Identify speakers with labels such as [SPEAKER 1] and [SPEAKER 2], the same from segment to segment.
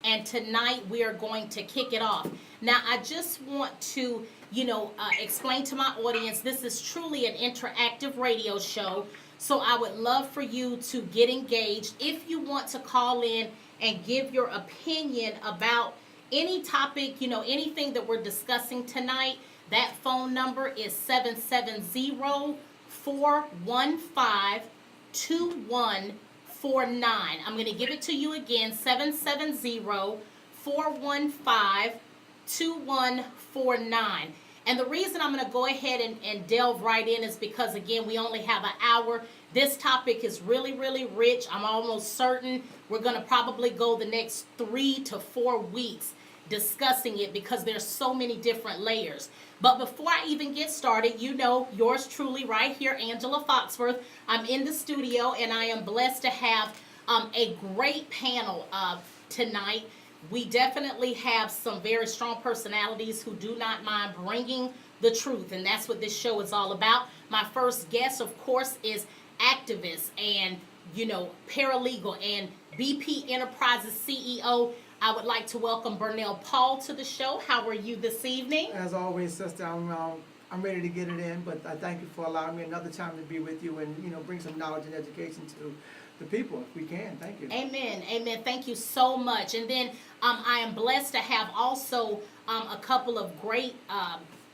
[SPEAKER 1] and tonight we are going to kick it off. Now, I just want to, explain to my audience this is truly an interactive radio show. So I would love for you to get engaged. If you want to call in and give your opinion about any topic, anything that we're discussing tonight, that phone number is 770-415-2149. I'm going to give it to you again, 770-415-2149. And the reason I'm going to go ahead and delve right in is because, again, we only have an hour. This topic is really, really rich. I'm almost certain we're going to probably go the next 3 to 4 weeks discussing it because there's so many different layers. But before I even get started, yours truly right here, Angela Foxworth. I'm in the studio, and I am blessed to have a great panel tonight. We definitely have some very strong personalities who do not mind bringing the truth, and that's what this show is all about. My first guest, of course, is activist and, paralegal and BP Enterprises CEO. I would like to welcome Burnell Paul to the show. How are you this evening?
[SPEAKER 2] As always, sister, I'm ready to get it in, but I thank you for allowing me another time to be with you and, bring some knowledge and education to the people, if we can. Thank you.
[SPEAKER 1] Amen. Amen. Thank you so much. And then I am blessed to have also a couple of great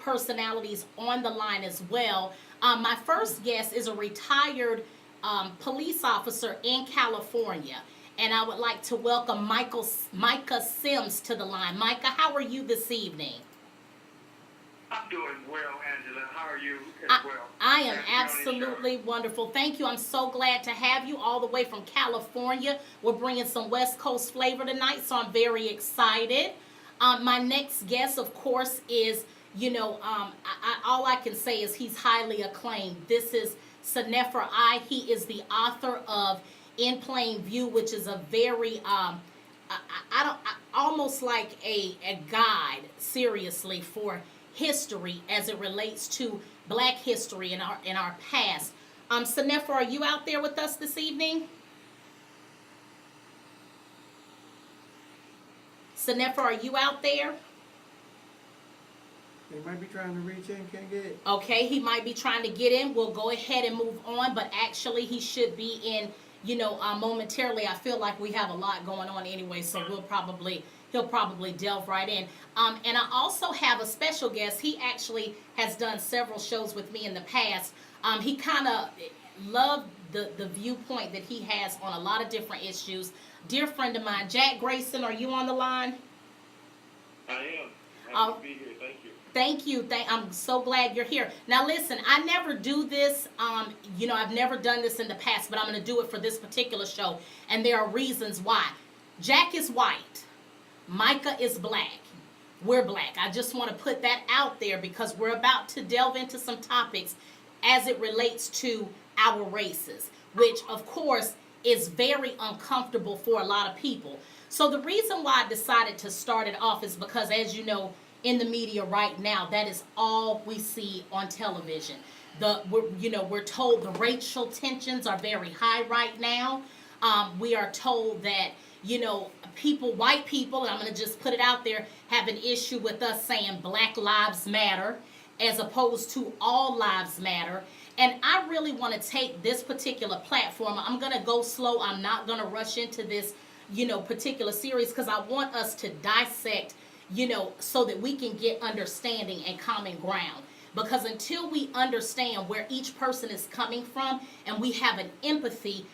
[SPEAKER 1] personalities on the line as well. My first guest is a retired police officer in California. And I would like to welcome Micah Sims to the line. Micah, how are you this evening?
[SPEAKER 3] I'm doing well, Angela. How are you as well?
[SPEAKER 1] I am absolutely wonderful. Thank you. I'm so glad to have you all the way from California. We're bringing some West Coast flavor tonight, so I'm very excited. My next guest, of course, is, all I can say is he's highly acclaimed. This is Senefer I. He is the author of In Plain View, which is a very, almost like a guide, seriously, for history as it relates to Black history in our past. Senefer, are you out there with us this evening? Senefer, are you out there?
[SPEAKER 2] He might be trying to reach in, can't get it.
[SPEAKER 1] Okay, he might be trying to get in. We'll go ahead and move on, but actually he should be in, momentarily. I feel like we have a lot going on anyway, so he'll probably delve right in. And I also have a special guest. He actually has done several shows with me in the past. He kind of loved the viewpoint that he has on a lot of different issues. Dear friend of mine, Jack Grayson, are you on the line?
[SPEAKER 3] I am. Happy to be here. Thank you.
[SPEAKER 1] Thank you. I'm so glad you're here. Now, listen, I never do this. I've never done this in the past, but I'm going to do it for this particular show. And there are reasons why. Jack is white. Micah is Black. We're Black. I just want to put that out there because we're about to delve into some topics as it relates to our races, which, of course, is very uncomfortable for a lot of people. So the reason why I decided to start it off is because, as you know, in the media right now, that is all we see on television. We're told the racial tensions are very high right now. We are told that, white people, and I'm going to just put it out there, have an issue with us saying Black Lives Matter as opposed to All Lives Matter. And I really want to take this particular platform. I'm going to go slow. I'm not going to rush into this, particular series because I want us to dissect, so that we can get understanding and common ground. Because until we understand where each person is coming from and we have an empathy,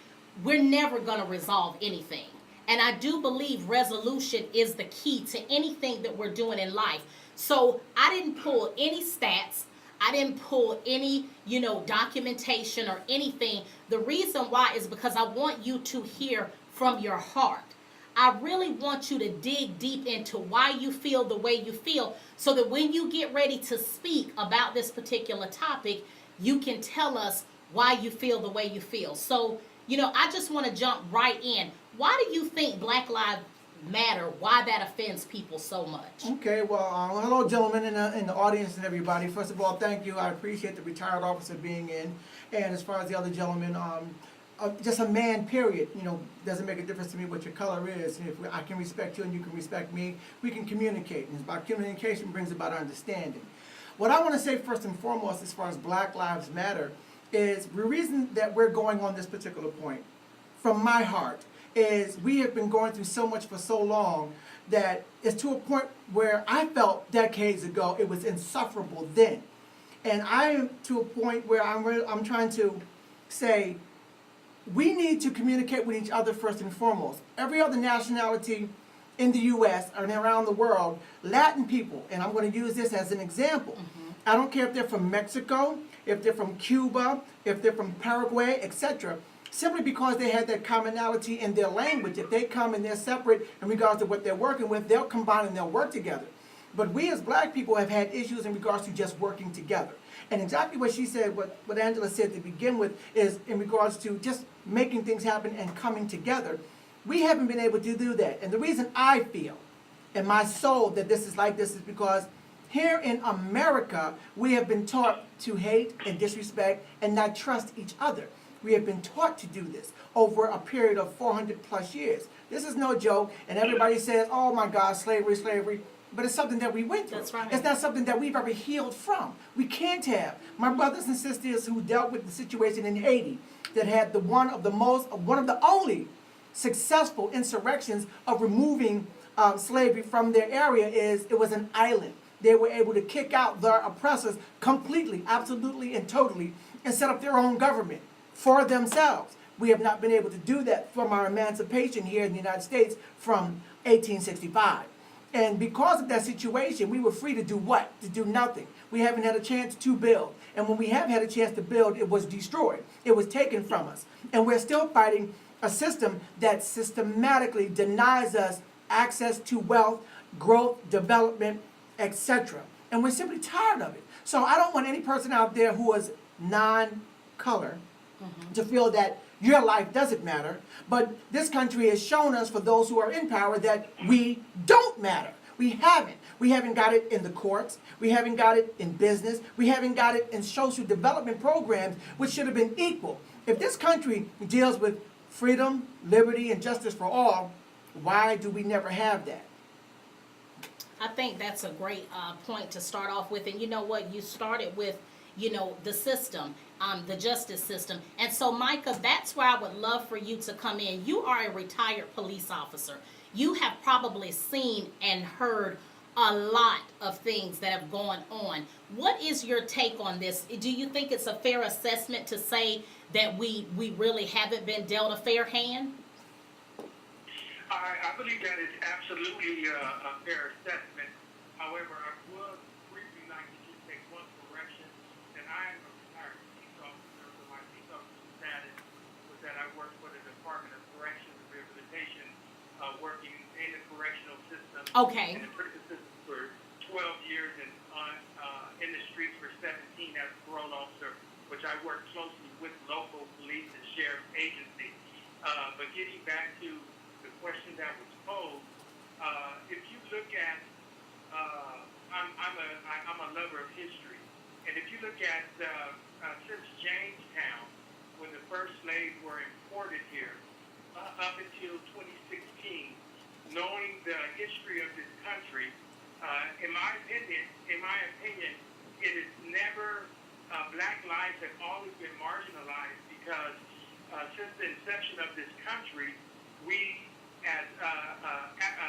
[SPEAKER 1] we're never going to resolve anything. And I do believe resolution is the key to anything that we're doing in life. So I didn't pull any stats. I didn't pull any, documentation or anything. The reason why is because I want you to hear from your heart. I really want you to dig deep into why you feel the way you feel so that when you get ready to speak about this particular topic, you can tell us why you feel the way you feel. So, I just want to jump right in. Why do you think Black Lives Matter, why that offends people so much?
[SPEAKER 2] Okay, well, hello, gentlemen in the audience and everybody. First of all, thank you. I appreciate the retired officer being in. And as far as the other gentleman, just a man, period. Doesn't make a difference to me what your color is. And if I can respect you and you can respect me, we can communicate. And it's about communication brings about understanding. What I want to say first and foremost, as far as Black Lives Matter, is the reason that we're going on this particular point, from my heart, is we have been going through so much for so long that it's to a point where I felt decades ago it was insufferable then. And I am to a point where I'm trying to say, we need to communicate with each other first and foremost. Every other nationality in the U.S. and around the world, Latin people, and I'm going to use this as an example. I don't care if they're from Mexico, if they're from Cuba, if they're from Paraguay, etc. Simply because they had that commonality in their language. If they come and they're separate in regards to what they're working with, they'll combine and they'll work together. But we as black people have had issues in regards to just working together. And exactly what she said, what Angela said to begin with, is in regards to just making things happen and coming together. We haven't been able to do that. And the reason I feel in my soul that this is like this is because here in America, we have been taught to hate and disrespect and not trust each other. We have been taught to do this over a period of 400 plus years. This is no joke, and everybody says, oh my God, slavery, slavery. But it's something that we went through.
[SPEAKER 1] That's right.
[SPEAKER 2] It's not something that we've ever healed from. We can't have. My brothers and sisters who dealt with the situation in Haiti that had one of the only successful insurrections of removing slavery from their area it was an island. They were able to kick out their oppressors completely, absolutely, and totally, and set up their own government for themselves. We have not been able to do that from our emancipation here in the United States from 1865. And because of that situation, we were free to do what? To do nothing. We haven't had a chance to build. And when we have had a chance to build, it was destroyed. It was taken from us. And we're still fighting a system that systematically denies us access to wealth, growth, development, etc. And we're simply tired of it. So I don't want any person out there who is non-color to feel that your life doesn't matter. But this country has shown us, for those who are in power, that we don't matter. We haven't. We haven't got it in the courts. We haven't got it in business. We haven't got it in social development programs, which should have been equal. If this country deals with freedom, liberty, and justice for all, why do we never have that?
[SPEAKER 1] I think that's a great point to start off with. And you know what? You started with, the system, the justice system. And so, Micah, that's where I would love for you to come in. You are a retired police officer. You have probably seen and heard a lot of things that have gone on. What is your take on this? Do you think it's a fair assessment to say that we really haven't been dealt a fair hand?
[SPEAKER 3] I believe that is absolutely a fair assessment. However, I would briefly like to just make one correction, that I am a retired police officer, so my police officer status was that I worked for the Department of Corrections and Rehabilitation, working in the correctional system.
[SPEAKER 1] Okay.
[SPEAKER 3] In the prison system for 12 years and in the streets for 17 as a parole officer, which I worked closely with local police and sheriff agencies. But getting back to the question that was posed, if you look at, I'm a lover of history, and if you look at since Jamestown, when the first slaves were imported here, up until 2016, knowing the history of this country, in my opinion, it is never black lives have always been marginalized because since the inception of this country, we as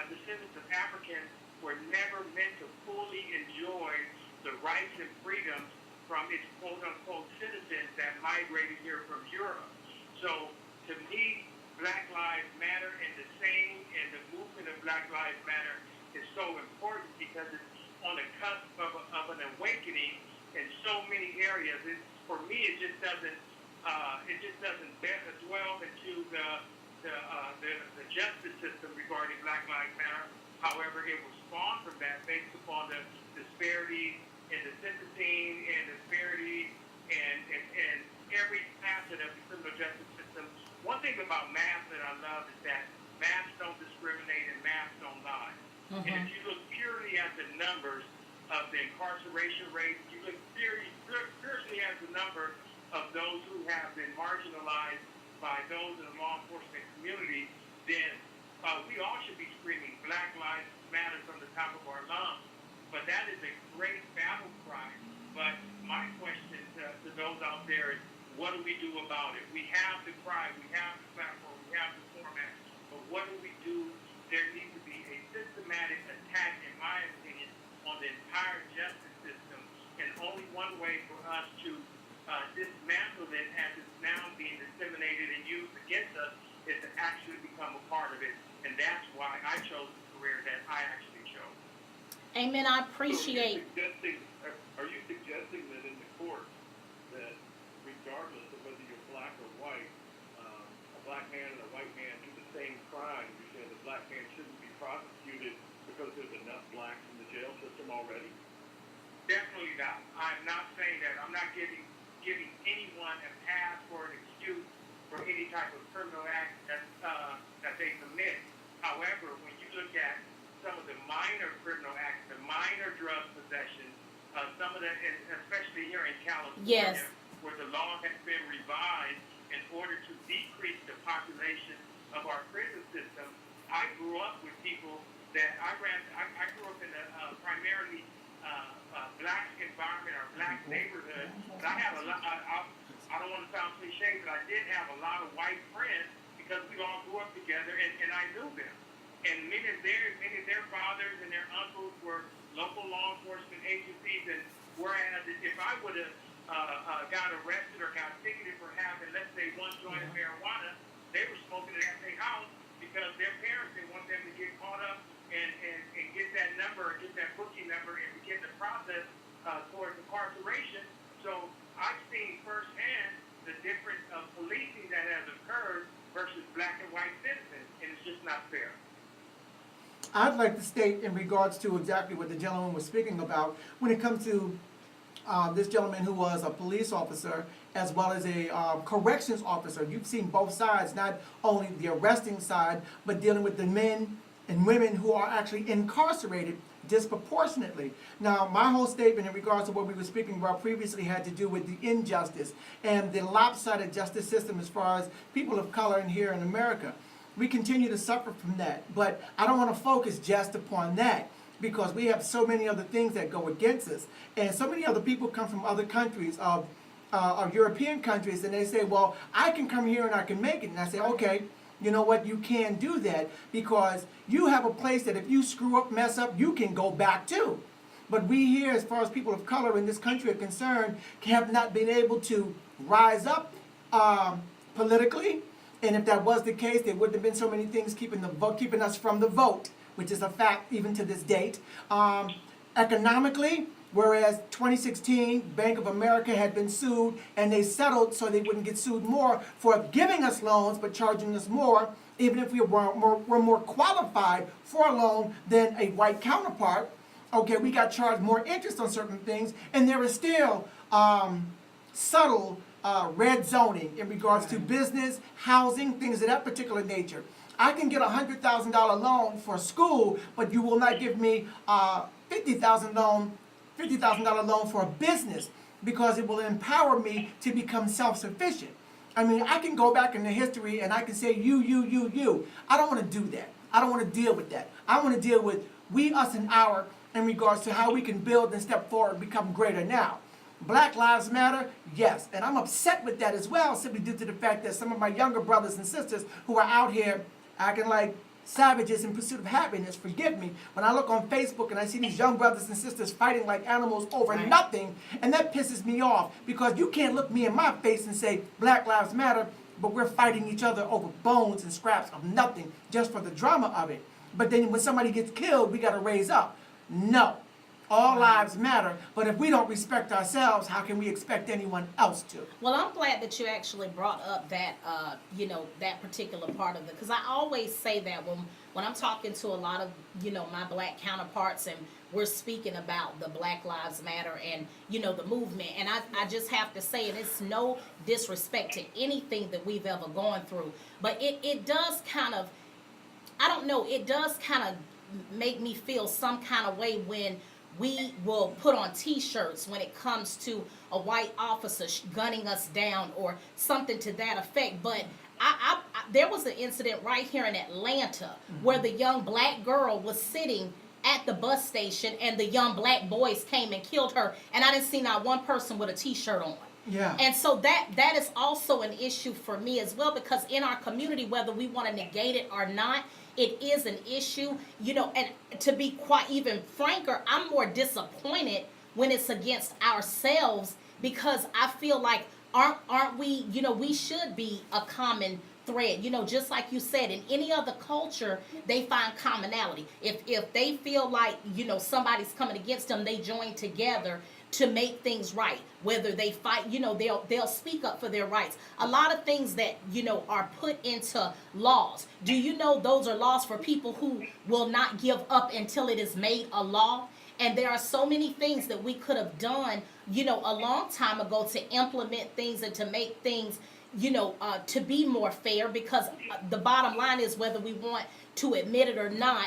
[SPEAKER 3] descendants of Africans were never meant to fully enjoy the rights and freedoms from its quote-unquote citizens that migrated here from Europe. So to me, Black Lives Matter and the movement of Black Lives Matter is so important because it's on the cusp of an awakening in so many areas. For me, it just doesn't dwell into the justice system regarding Black Lives Matter. However, it was spawned from that based upon the disparity in the sentencing and disparity and every facet of the criminal justice system. One thing about math that I love is that math don't discriminate and math don't lie. And if you look purely at the numbers of the incarceration rate, you look purely at the number of those who have been marginalized by those in the law enforcement community, then we all should be screaming Black Lives Matter from the top of our lungs. But that is a great battle cry. But my question to those out there is, what do we do about it? We have the cry, we have the platform, we have the format, but what do we do? There needs to be a systematic attack, in my opinion, on the entire justice system, and only one way for us to dismantle it as it's now being disseminated and used against us is to actually become a part of it, and that's why I chose the career that I actually chose.
[SPEAKER 1] Amen. I appreciate.
[SPEAKER 4] Are you suggesting that in the court that regardless of whether you're black or white, a black man and a white man do the same crime, you say the black man shouldn't be prosecuted because there's enough blacks in the jail system already?
[SPEAKER 3] Definitely not. I'm not saying that. I'm not giving anyone a pass or an excuse for any type of criminal act that they commit. However, when you look at some of the minor criminal acts, the minor drug possession, some of the, especially here in California,
[SPEAKER 1] Yes.
[SPEAKER 3] where the law has been revised in order to decrease the population of our prison system. I grew up with people that I grew up in a primarily black environment or black neighborhood, but I have a lot. I don't want to sound cliche, but I did have a lot of white friends because we all grew up together, and I knew them. And many of their fathers and their uncles were local law enforcement agencies, and whereas if I would have got arrested or got ticketed for having, let's say, one joint of marijuana, they were smoking it at their house because their parents didn't want them to get caught up and get that number or get that booking number and begin the process towards incarceration. So I've seen firsthand the difference of policing that has occurred versus black and white citizens, and it's just not fair.
[SPEAKER 2] I'd like to state in regards to exactly what the gentleman was speaking about, when it comes to this gentleman who was a police officer as well as a corrections officer. You've seen both sides, not only the arresting side, but dealing with the men and women who are actually incarcerated disproportionately. Now, my whole statement in regards to what we were speaking about previously had to do with the injustice and the lopsided justice system as far as people of color in here in America. We continue to suffer from that, but I don't want to focus just upon that, because we have so many other things that go against us, and so many other people come from other countries of European countries, and they say, well, I can come here and I can make it. And I say, okay, you know what, you can do that, because you have a place that if you screw up, mess up, you can go back to. But we here, as far as people of color in this country are concerned, have not been able to rise up politically. And if that was the case, there wouldn't have been so many things keeping us from the vote, which is a fact even to this date. Economically, whereas 2016, Bank of America had been sued, and they settled so they wouldn't get sued more for giving us loans but charging us more, even if we were more qualified for a loan than a white counterpart. Okay, we got charged more interest on certain things, and there is still subtle red zoning in regards to business, housing, things of that particular nature. I can get a $100,000 loan for school, but you will not give me a $50,000 loan for a business, because it will empower me to become self-sufficient. I mean, I can go back into history and I can say you. I don't want to do that. I don't want to deal with that. I want to deal with we, us, and our in regards to how we can build and step forward and become greater now. Black Lives Matter, yes, and I'm upset with that as well, simply due to the fact that some of my younger brothers and sisters who are out here acting like savages in pursuit of happiness, forgive me, when I look on Facebook and I see these young brothers and sisters fighting like animals over nothing, and that pisses me off, because you can't look me in my face and say Black Lives Matter, but we're fighting each other over bones and scraps of nothing just for the drama of it. But then when somebody gets killed, we got to raise up. No. All lives matter, but if we don't respect ourselves, how can we expect anyone else to?
[SPEAKER 1] Well, I'm glad that you actually brought up that, that particular part of it, because I always say that when I'm talking to a lot of, my black counterparts, and we're speaking about the Black Lives Matter and, the movement, and I just have to say, and it's no disrespect to anything that we've ever gone through, but it does kind of, I don't know, it does kind of make me feel some kind of way when we will put on T-shirts when it comes to a white officer gunning us down or something to that effect. But there was an incident right here in Atlanta where the young black girl was sitting at the bus station and the young black boys came and killed her, and I didn't see not one person with a t-shirt on.
[SPEAKER 2] Yeah.
[SPEAKER 1] And so that is also an issue for me as well, because in our community, whether we want to negate it or not, it is an issue, and to be quite even franker, I'm more disappointed when it's against ourselves, because I feel like aren't we, we should be a common thread, just like you said. In any other culture, they find commonality. If they feel like, somebody's coming against them, they join together to make things right. Whether they fight, they'll speak up for their rights. A lot of things that, are put into laws. Do you know those are laws for people who will not give up until it is made a law? And there are so many things that we could have done, a long time ago to implement things and to make things, to be more fair, because the bottom line is, whether we want to admit it or not,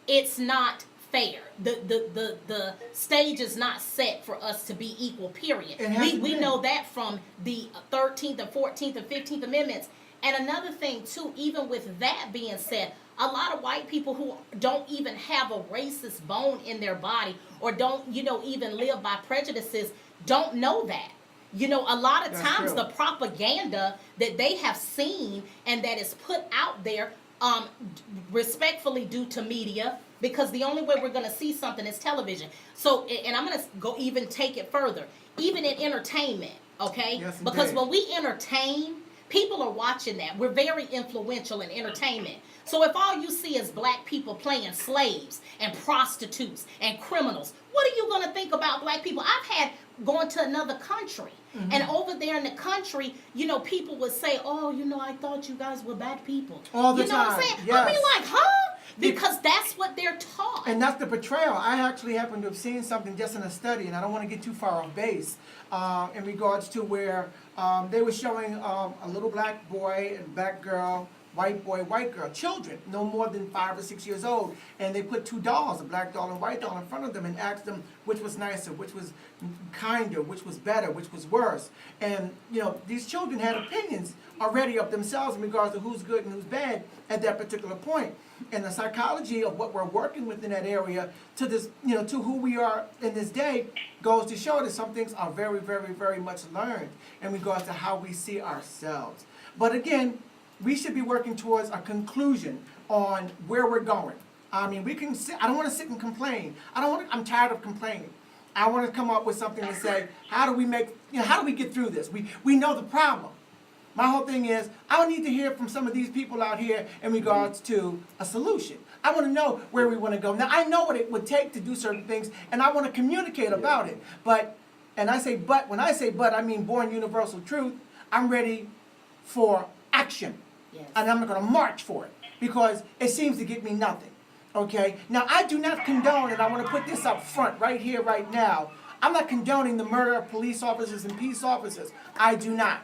[SPEAKER 1] it's not fair. The stage is not set for us to be equal, period. We know that from the 13th and 14th and 15th Amendments. And another thing too, even with that being said, a lot of white people who don't even have a racist bone in their body, or don't, even live by prejudices, don't know that. A lot of times the propaganda that they have seen and that is put out there, respectfully due to media, because the only way we're going to see something is television. So, and I'm going to go even take it further, even in entertainment, okay?
[SPEAKER 2] Yes,
[SPEAKER 1] because
[SPEAKER 2] indeed.
[SPEAKER 1] when we entertain, people are watching that. We're very influential in entertainment. So if all you see is black people playing slaves and prostitutes and criminals, what are you going to think about black people? I've had going to another country, and over there in the country, people would say, oh, I thought you guys were bad people.
[SPEAKER 2] All the
[SPEAKER 1] you know
[SPEAKER 2] time.
[SPEAKER 1] what I'm saying?
[SPEAKER 2] Yes.
[SPEAKER 1] I mean, like, huh? Because that's what they're taught.
[SPEAKER 2] And that's the portrayal. I actually happen to have seen something just in a study, and I don't want to get too far off base, in regards to where they were showing a little black boy and black girl, white boy, white girl, children, no more than 5 or 6 years old, and they put two dolls, a black doll and a white doll, in front of them and asked them which was nicer, which was kinder, which was better, which was worse. And, these children had opinions already of themselves in regards to who's good and who's bad at that particular point. And the psychology of what we're working with in that area to this, to who we are in this day, goes to show that some things are very, very, very much learned in regards to how we see ourselves. But again, we should be working towards a conclusion on where we're going. I mean, we can sit, I don't want to sit and complain. I'm tired of complaining. I want to come up with something to say, how do we get through this? We know the problem. My whole thing is, I need to hear from some of these people out here in regards to a solution. I want to know where we want to go. Now, I know what it would take to do certain things, and I want to communicate about it. But, when I say but, I mean born universal truth. I'm ready for action.
[SPEAKER 1] Yes.
[SPEAKER 2] And I'm going to march for it, because it seems to get me nothing. Okay? Now, I do not condone, and I want to put this up front right here, right now. I'm not condoning the murder of police officers and peace officers. I do not.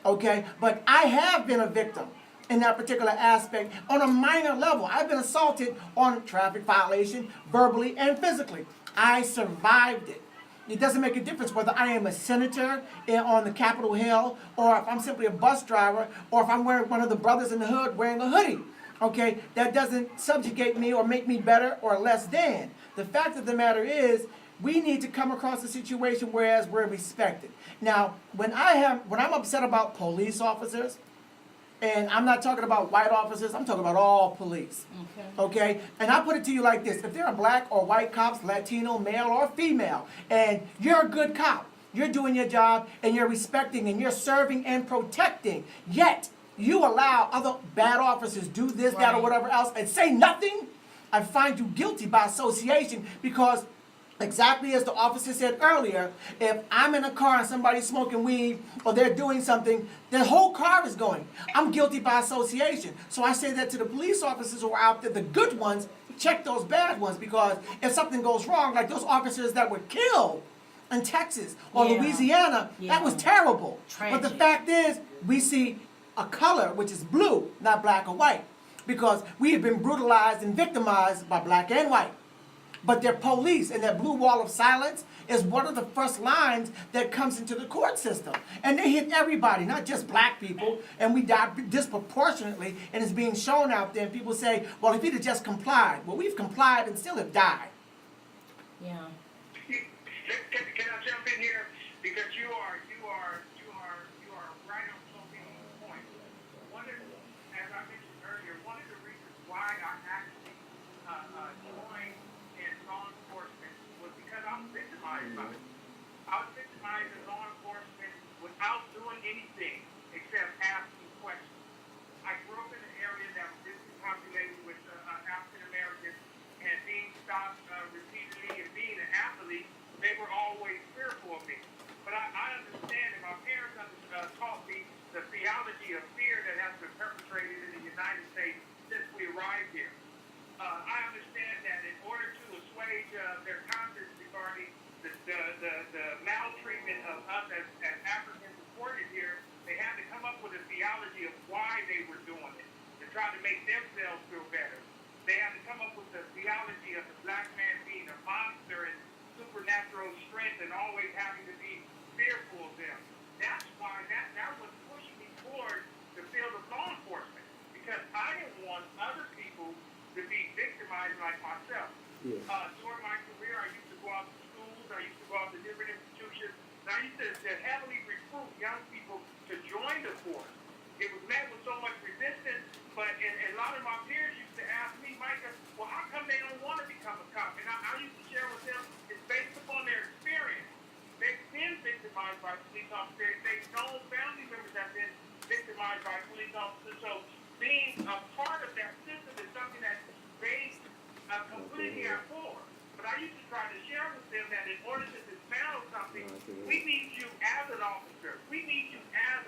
[SPEAKER 2] Okay? But I have been a victim in that particular aspect on a minor level. I've been assaulted on traffic violation, verbally and physically. I survived it. It doesn't make a difference whether I am a senator on the Capitol Hill, or if I'm simply a bus driver, or if I'm wearing one of the brothers in the hood wearing a hoodie. Okay? That doesn't subjugate me or make me better or less than. The fact of the matter is, we need to come across a situation whereas we're respected. Now, when I'm upset about police officers, and I'm not talking about white officers, I'm talking about all police. Okay? And I put it to you like this. If there are black or white cops, Latino, male or female, and you're a good cop, you're doing your job, and you're respecting, and you're serving and protecting, yet you allow other bad officers do this, that, or whatever else, and say nothing, I find you guilty by association, because exactly as the officer said earlier, if I'm in a car and somebody's smoking weed or they're doing something, the whole car is going. I'm guilty by association. So I say that to the police officers who are out there, the good ones, check those bad ones, because if something goes wrong, like those officers that were killed in Texas or Louisiana, that was terrible.
[SPEAKER 1] Tragic.
[SPEAKER 2] But the fact is, we see a color which is blue, not black or white, because we have been brutalized and victimized by black and white. but they're police, and that blue wall of silence is one of the first lines that comes into the court system. And they hit everybody, not just black people, and we die disproportionately, and it's being shown out there, and people say, well, if he'd have just complied. Well, we've complied and still have died.
[SPEAKER 1] Yeah.
[SPEAKER 3] Can I jump in here? Because you are right on so many points. As I mentioned earlier, one of the reasons why I actually joined in law enforcement was because I was victimized by it. I was victimized in law enforcement without doing anything except asking questions. I grew up in an area that was densely populated with African Americans, and being stopped repeatedly and being an athlete, they were always fearful of me. But I understand, and my parents taught me the theology of fear that has been perpetrated in the United States since we arrived here. I understand that in order to assuage their conscience regarding the maltreatment of us as Africans reported here, they had to come up with a theology of why they were doing it, to try to make themselves feel better. They had to come up with the theology of the black man being a monster and supernatural strength and always having to be fearful of them. That's why that was pushing me toward the field of law enforcement, because I didn't want other people to be victimized like myself.
[SPEAKER 5] Yeah.
[SPEAKER 3] During my career, I used to go out to schools, I used to go out to different institutions, and I used to heavily recruit young people to join the force. It was met with so much resistance, but a lot of my peers used to ask me, Micah, well, how come they don't want to become a cop? And I used to share with them, it's based upon their experience. They've been victimized by police officers. They've known family members that have been victimized by police officers. So being a part of that system is something that they completely abhor. But I used to try to share with them that in order to dismantle something, we need you as an officer. We need you as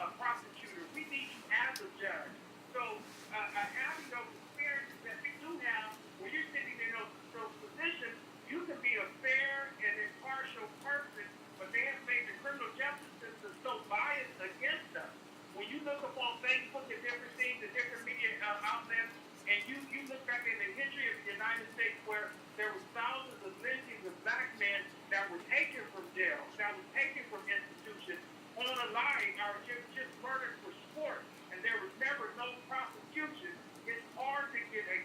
[SPEAKER 3] a prosecutor. We need you as a judge. So having those experiences that we do have, when you're sitting in those positions, you can be a fair and impartial person, but they have made the criminal justice system so biased against us. When you look upon Facebook and different things, and different media outlets, and you look back in the history of the United States where there were thousands of lynchings of black men that were taken from jail, that were taken from institutions on a lie, or just murdered for sport, and there was never no prosecution. It's hard to get a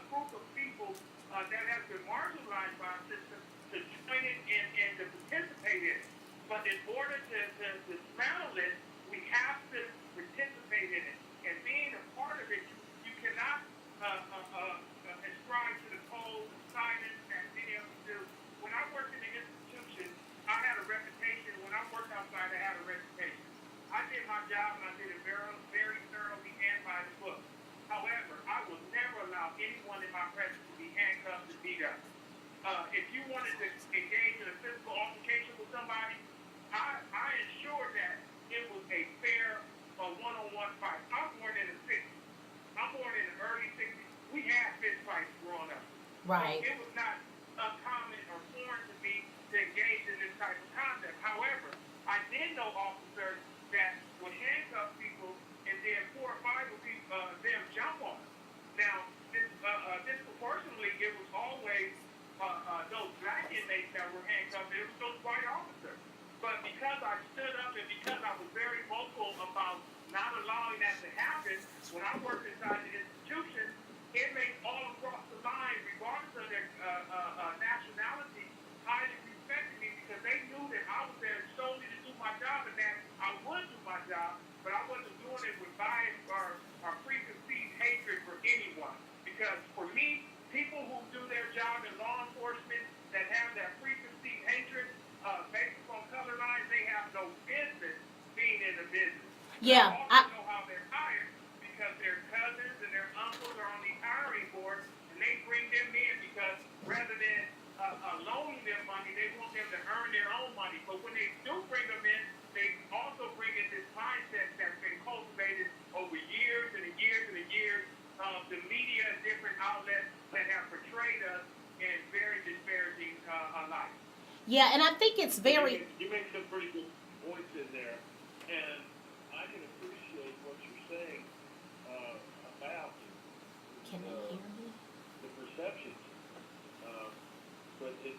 [SPEAKER 3] group of people that have been marginalized by our system to join it and to participate in it. But in order to dismantle it, we have to participate in it. And being a part of it, you cannot ascribe to the cold silence that many of us do. When I worked in the institution, I had a reputation. When I worked outside, I had a reputation. I did my job, and I did it very, very thoroughly and by the book. However, I will never allow anyone in my presence to be handcuffed and beat up. If you wanted to engage in a physical altercation with somebody, I ensured that it was a fair one-on-one fight. I'm born in the 60s. I'm born in the early 60s. We had fist fights growing up.
[SPEAKER 1] Right.
[SPEAKER 3] So it was not uncommon or foreign to me to engage in this type of conduct. However, I did know officers that would handcuff people and then 4 or 5 of them jump on them. Now, disproportionately, it was always those black inmates that were handcuffed. It was those white officers. But because I stood up and because I was very vocal about not allowing that to happen, when I worked inside the institution, inmates all across the line, regardless of their nationality, highly respected me because they knew that I was there solely to do my job and that I would do my job, but I wasn't doing it with bias or preconceived hatred for anyone. Because for me, people who do their job in law enforcement that have that preconceived hatred based upon color lines, they have no business being in the business.
[SPEAKER 1] Yeah.
[SPEAKER 3] I also know how they're hired because their cousins and their uncles are on the hiring board, and they bring them in because rather than loaning them money, they want them to earn their own money. But when they do bring them in, they also bring in this mindset that's been cultivated over years and years and years of the media and different outlets that have portrayed us in very disparaging light.
[SPEAKER 1] Yeah, and I think it's very.
[SPEAKER 4] You make some pretty good points in there, and I can appreciate what you're saying about
[SPEAKER 1] Can they hear me?
[SPEAKER 4] the perceptions. it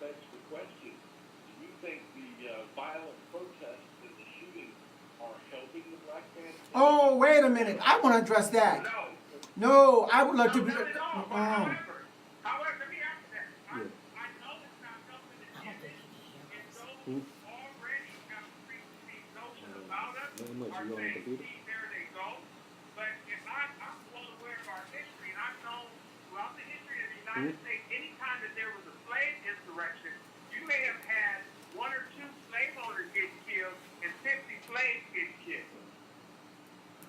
[SPEAKER 4] begs the question, do you think the violent protests and the shooting are helping the black man?
[SPEAKER 2] Oh, wait a minute. I want to address that. No, I would like to be.
[SPEAKER 3] Not at all. However, let me answer that. I know it's not helping the
[SPEAKER 1] I don't think
[SPEAKER 3] kids,
[SPEAKER 1] he can hear
[SPEAKER 3] and
[SPEAKER 1] us.
[SPEAKER 3] those who already have preconceived notion about us are saying, see, there they go. But if I'm well aware of our history, and I've known throughout the history of the United States, any time that there was a slave insurrection, you may have had 1 or 2 slave owners get killed and 50 slaves get killed.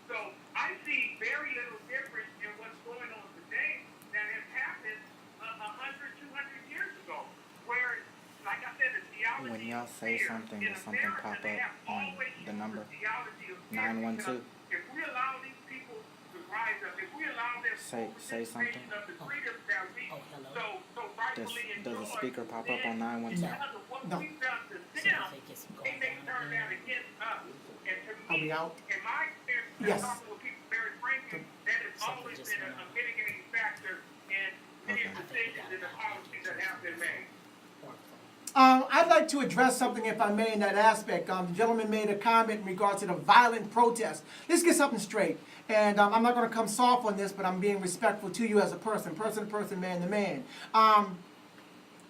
[SPEAKER 3] So I see very little difference in what's going on today that has happened 100, 200 years ago. Where, like I said, the theology
[SPEAKER 5] When y'all say
[SPEAKER 3] is
[SPEAKER 5] something,
[SPEAKER 3] in
[SPEAKER 5] will something
[SPEAKER 3] America,
[SPEAKER 5] pop
[SPEAKER 3] they
[SPEAKER 5] up
[SPEAKER 3] have
[SPEAKER 5] on
[SPEAKER 3] always
[SPEAKER 5] the
[SPEAKER 3] used
[SPEAKER 5] number?
[SPEAKER 3] theology of fear,
[SPEAKER 5] 912?
[SPEAKER 3] because if we allow these people to rise up, if we allow them
[SPEAKER 5] Say something.
[SPEAKER 3] of the freedoms that we
[SPEAKER 1] Oh, hello.
[SPEAKER 3] so rightfully
[SPEAKER 5] Does the
[SPEAKER 3] enjoy,
[SPEAKER 5] speaker pop up
[SPEAKER 3] then
[SPEAKER 5] on 912?
[SPEAKER 3] because of what
[SPEAKER 2] No.
[SPEAKER 3] we've done to
[SPEAKER 1] See
[SPEAKER 3] them,
[SPEAKER 1] if it gets
[SPEAKER 3] they
[SPEAKER 1] going
[SPEAKER 3] may turn
[SPEAKER 1] down
[SPEAKER 3] that
[SPEAKER 1] again.
[SPEAKER 3] against us. And to
[SPEAKER 2] Are we
[SPEAKER 3] me,
[SPEAKER 2] out?
[SPEAKER 3] in my experience,
[SPEAKER 2] Yes.
[SPEAKER 3] talking with people very frankly, that has
[SPEAKER 1] Something
[SPEAKER 3] always
[SPEAKER 1] just
[SPEAKER 3] been
[SPEAKER 1] went
[SPEAKER 3] a
[SPEAKER 1] on.
[SPEAKER 3] mitigating factor in many
[SPEAKER 5] Okay.
[SPEAKER 3] decisions and the policies that have been made.
[SPEAKER 2] I'd like to address something, if I may, in that aspect. The gentleman made a comment in regards to the violent protest. Let's get something straight. And I'm not going to come soft on this, but I'm being respectful to you as a person to person, man to man.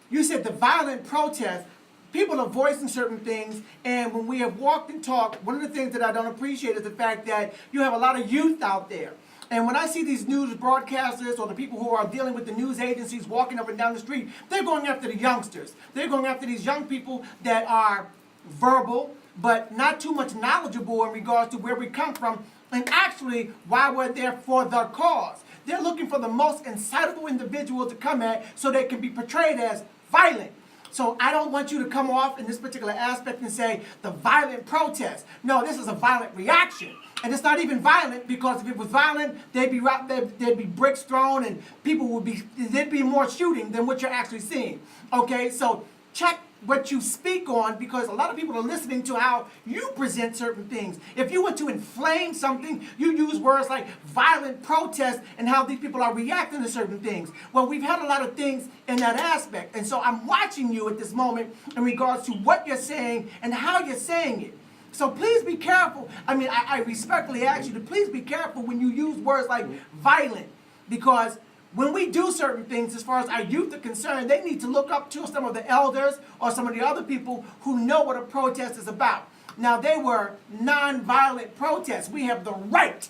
[SPEAKER 2] You said the violent protest. People are voicing certain things, and when we have walked and talked, one of the things that I don't appreciate is the fact that you have a lot of youth out there. And when I see these news broadcasters or the people who are dealing with the news agencies walking up and down the street, they're going after the youngsters. They're going after these young people that are verbal, but not too much knowledgeable in regards to where we come from and actually why we're there for the cause. They're looking for the most incitable individual to come at so they can be portrayed as violent. So I don't want you to come off in this particular aspect and say the violent protest. No, this is a violent reaction. And it's not even violent, because if it was violent, there'd be bricks thrown and there'd be more shooting than what you're actually seeing. Okay, so check what you speak on, because a lot of people are listening to how you present certain things. If you want to inflame something, you use words like violent protest and how these people are reacting to certain things. Well, we've had a lot of things in that aspect. And so I'm watching you at this moment in regards to what you're saying and how you're saying it. So please be careful. I respectfully ask you to please be careful when you use words like violent, because when we do certain things, as far as our youth are concerned, they need to look up to some of the elders or some of the other people who know what a protest is about. Now, they were non-violent protests. We have the right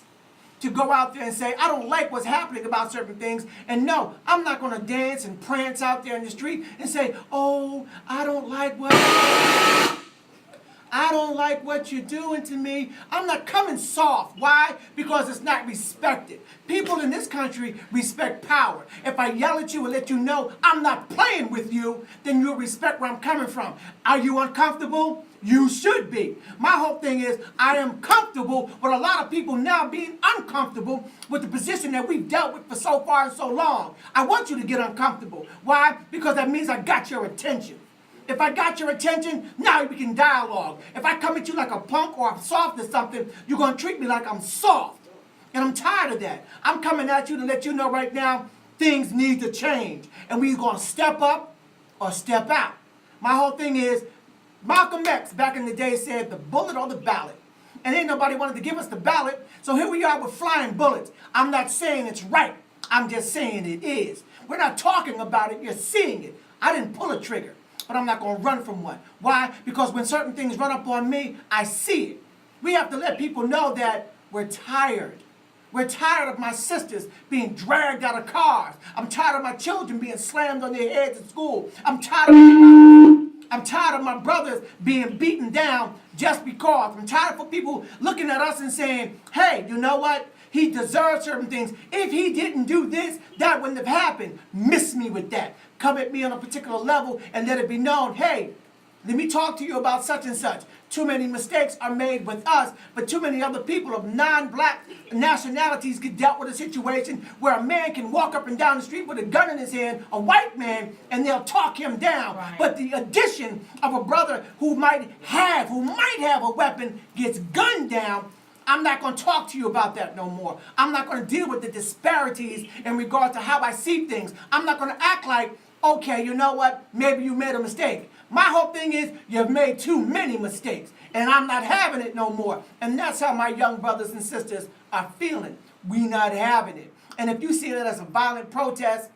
[SPEAKER 2] to go out there and say, I don't like what's happening about certain things. And no, I'm not going to dance and prance out there in the street and say, oh, I don't like what you're doing to me. I'm not coming soft. Why? Because it's not respected. People in this country respect power. If I yell at you and let you know I'm not playing with you, then you'll respect where I'm coming from. Are you uncomfortable? You should be. My whole thing is I am comfortable with a lot of people now being uncomfortable with the position that we've dealt with for so far and so long. I want you to get uncomfortable. Why? Because that means I got your attention. If I got your attention, now we can dialogue. If I come at you like a punk or I'm soft or something, you're going to treat me like I'm soft. And I'm tired of that. I'm coming at you to let you know right now things need to change. And we're going to step up or step out. My whole thing is, Malcolm X back in the day said the bullet or the ballot. And ain't nobody wanted to give us the ballot. So here we are with flying bullets. I'm not saying it's right. I'm just saying it is. We're not talking about it. You're seeing it. I didn't pull a trigger, but I'm not going to run from one. Why? Because when certain things run up on me, I see it. We have to let people know that we're tired. We're tired of my sisters being dragged out of cars. I'm tired of my children being slammed on their heads at school. I'm tired of my brothers being beaten down just because. I'm tired of people looking at us and saying, hey, you know what? He deserves certain things. If he didn't do this, that wouldn't have happened. Miss me with that. Come at me on a particular level and let it be known, hey, let me talk to you about such and such. Too many mistakes are made with us, but too many other people of non-black nationalities get dealt with a situation where a man can walk up and down the street with a gun in his hand, a white man, and they'll talk him down.
[SPEAKER 1] Right.
[SPEAKER 2] But the addition of a brother who might have a weapon gets gunned down. I'm not going to talk to you about that no more. I'm not going to deal with the disparities in regard to how I see things. I'm not going to act like Okay, you know what? Maybe you made a mistake. My whole thing is you've made too many mistakes, and I'm not having it no more. And that's how my young brothers and sisters are feeling. We not having it. And if you see that as a violent protest,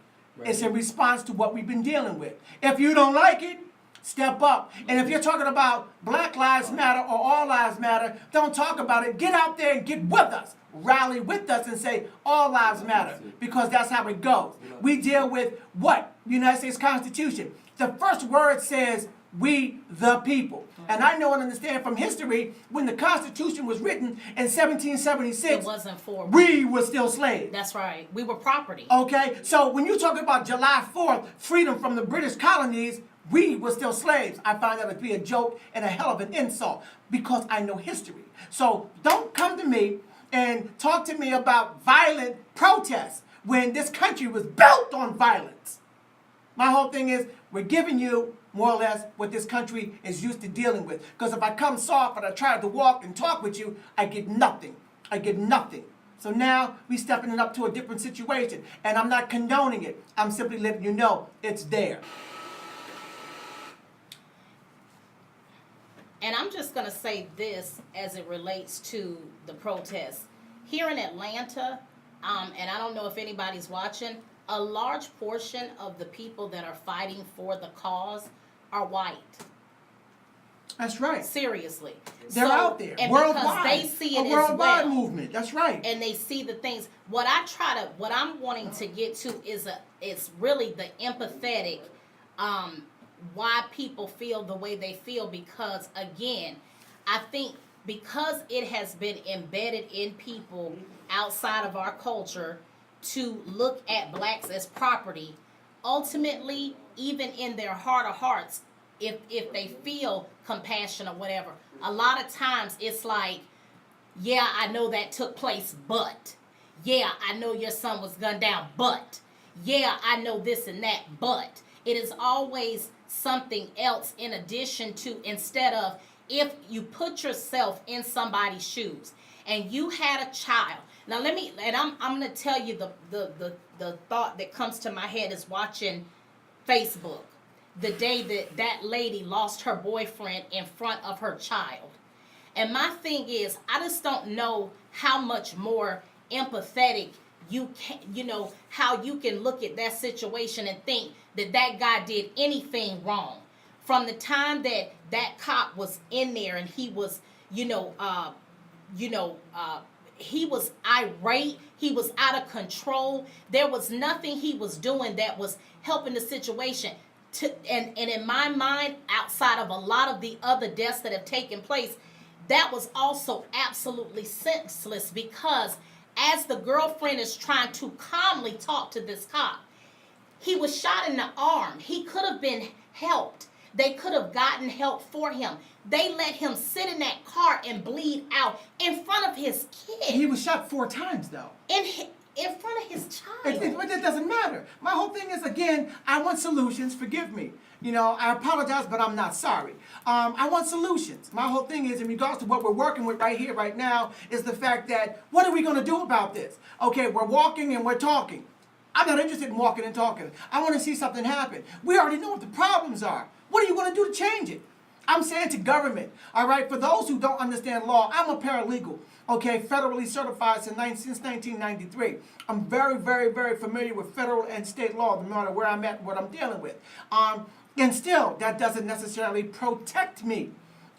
[SPEAKER 2] it's a response to what we've been dealing with. If you don't like it, step up. And if you're talking about Black Lives Matter or All Lives Matter, don't talk about it. Get out there and get with us. Rally with us and say all lives matter, because that's how it goes. We deal with what? The United States Constitution. The first word says we the people. And I know and understand from history, when the Constitution was written in 1776,
[SPEAKER 1] It wasn't for
[SPEAKER 2] we were still slaves.
[SPEAKER 1] That's right. We were property.
[SPEAKER 2] Okay, so when you talk about July 4th, freedom from the British colonies, we were still slaves. I find that to be a joke and a hell of an insult, because I know history. So don't come to me and talk to me about violent protests when this country was built on violence. My whole thing is we're giving you more or less what this country is used to dealing with. Because if I come soft and I try to walk and talk with you, I get nothing. I get nothing. So now we stepping it up to a different situation. And I'm not condoning it. I'm simply letting you know it's there.
[SPEAKER 1] And I'm just going to say this as it relates to the protests. Here in Atlanta, and I don't know if anybody's watching, a large portion of the people that are fighting for the cause are white.
[SPEAKER 2] That's right.
[SPEAKER 1] Seriously.
[SPEAKER 2] They're out there.
[SPEAKER 1] And
[SPEAKER 2] worldwide.
[SPEAKER 1] because they see it
[SPEAKER 2] a worldwide
[SPEAKER 1] as well.
[SPEAKER 2] movement. That's right.
[SPEAKER 1] And they see the things. What I'm wanting to get to is really the empathetic, why people feel the way they feel, because again, I think because it has been embedded in people outside of our culture to look at blacks as property, ultimately, even in their heart of hearts, if they feel compassion or whatever, a lot of times it's like, yeah, I know that took place, but yeah, I know your son was gunned down, but yeah, I know this and that, but it is always something else in addition to, instead of, if you put yourself in somebody's shoes and you had a child. Now I'm going to tell you the thought that comes to my head is watching Facebook the day that lady lost her boyfriend in front of her child. And my thing is, I just don't know how much more empathetic you can, how you can look at that situation and think that guy did anything wrong. From the time that cop was in there and he was, he was irate, he was out of control. There was nothing he was doing that was helping the situation. And in my mind, outside of a lot of the other deaths that have taken place, that was also absolutely senseless, because as the girlfriend is trying to calmly talk to this cop, he was shot in the arm. He could have been helped. They could have gotten help for him. They let him sit in that car and bleed out in front of his kid.
[SPEAKER 2] He was shot 4 times, though.
[SPEAKER 1] In front of his child.
[SPEAKER 2] It doesn't matter. My whole thing is, again, I want solutions. Forgive me. I apologize, but I'm not sorry. I want solutions. My whole thing is, in regards to what we're working with right here, right now, is the fact that, what are we going to do about this? Okay, we're walking and we're talking. I'm not interested in walking and talking. I want to see something happen. We already know what the problems are. What are you going to do to change it? I'm saying to government, all right, for those who don't understand law, I'm a paralegal, okay, federally certified since 1993. I'm very, very, very familiar with federal and state law, no matter where I'm at, what I'm dealing with. And still, that doesn't necessarily protect me,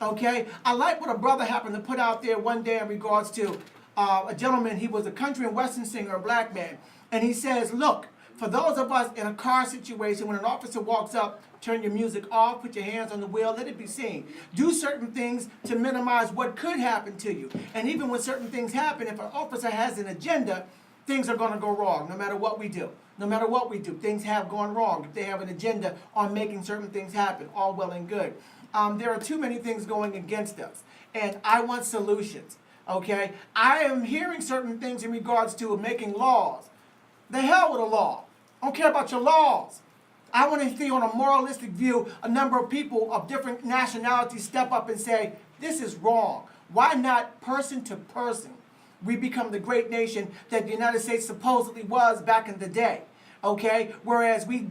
[SPEAKER 2] okay? I like what a brother happened to put out there one day in regards to a gentleman. He was a country and western singer, a black man. And he says, look, for those of us in a car situation, when an officer walks up, turn your music off, put your hands on the wheel, let it be seen. Do certain things to minimize what could happen to you. And even when certain things happen, if an officer has an agenda, things are going to go wrong, no matter what we do. No matter what we do, things have gone wrong. If they have an agenda on making certain things happen, all well and good. There are too many things going against us, and I want solutions, okay? I am hearing certain things in regards to making laws. The hell with a law. I don't care about your laws. I want to see, on a moralistic view, a number of people of different nationalities step up and say, this is wrong. Why not person to person? We become the great nation that the United States supposedly was back in the day. Okay, whereas we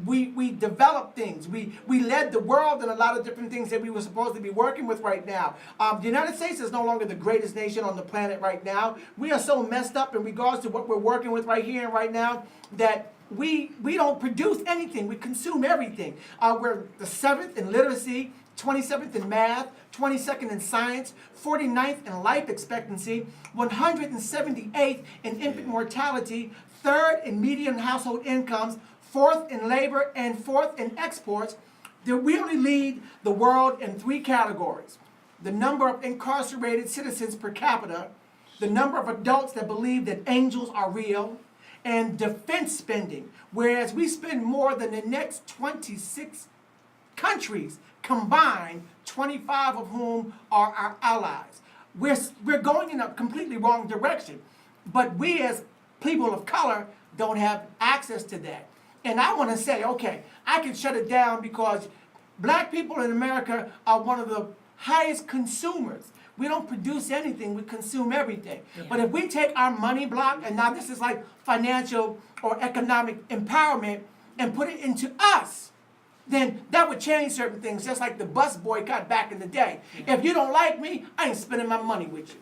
[SPEAKER 2] developed things. We led the world in a lot of different things that we were supposed to be working with right now. The United States is no longer the greatest nation on the planet right now. We are so messed up in regards to what we're working with right here and right now that we don't produce anything. We consume everything. We're the 7th in literacy, 27th in math, 22nd in science, 49th in life expectancy, 178th in infant mortality, 3rd in median household incomes, 4th in labor, and 4th in exports. We only lead the world in 3 categories: the number of incarcerated citizens per capita, the number of adults that believe that angels are real, and defense spending, whereas we spend more than the next 26 countries combined, 25 of whom are our allies. We're going in a completely wrong direction, but we as people of color don't have access to that. And I want to say, okay, I can shut it down because black people in America are one of the highest consumers. We don't produce anything, we consume everything.
[SPEAKER 1] Yeah.
[SPEAKER 2] But if we take our money block, and now this is like financial or economic empowerment, and put it into us, then that would change certain things, just like the bus boycott back in the day.
[SPEAKER 1] Yeah.
[SPEAKER 2] If you don't like me, I ain't spending my money with you.